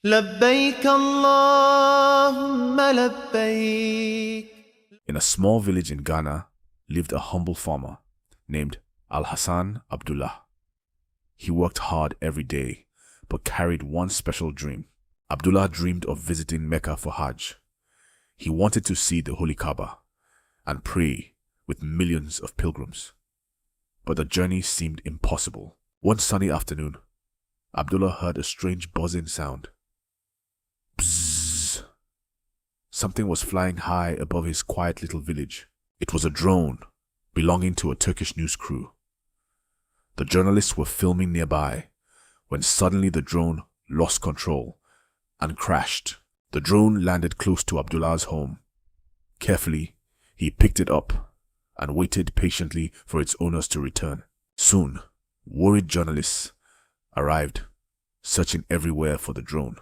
لبيك اللهم لبيك. In a small village in Ghana lived a humble farmer named Al-Hassan Abdullah. He worked hard every day, but carried one special dream. Abdullah dreamed of visiting Mecca for Hajj. He wanted to see the Holy Kaaba and pray with millions of pilgrims. But the journey seemed impossible. One sunny afternoon, Abdullah heard a strange buzzing sound. Bzzz. Something was flying high above his quiet little village. It was a drone belonging to a Turkish news crew. The journalists were filming nearby when suddenly the drone lost control and crashed. The drone landed close to Abdullah's home. Carefully, he picked it up and waited patiently for its owners to return. Soon, worried journalists arrived, searching everywhere for the drone.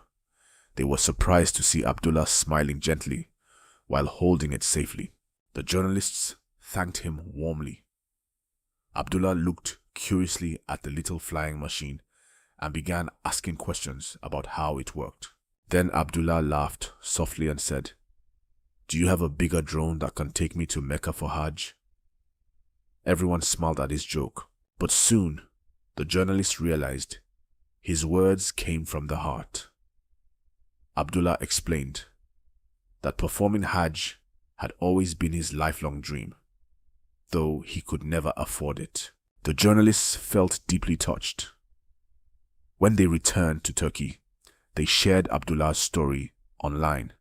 They were surprised to see Abdullah smiling gently while holding it safely. The journalists thanked him warmly. Abdullah looked curiously at the little flying machine and began asking questions about how it worked. Then Abdullah laughed softly and said, "Do you have a bigger drone that can take me to Mecca for Hajj?" Everyone smiled at his joke, but soon the journalists realized his words came from the heart. Abdullah explained that performing Hajj had always been his lifelong dream, though he could never afford it. The journalists felt deeply touched. When they returned to Turkey, they shared Abdullah's story online.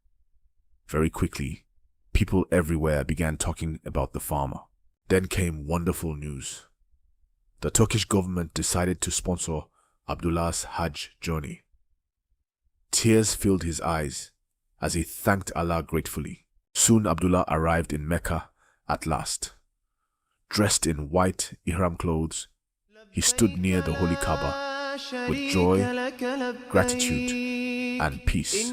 Very quickly, people everywhere began talking about the farmer. Then came wonderful news. The Turkish government decided to sponsor Abdullah's Hajj journey. Tears filled his eyes as he thanked Allah gratefully. Soon Abdullah arrived in Mecca at last. Dressed in white ihram clothes, he stood near the Holy Kaaba with joy, gratitude, and peace.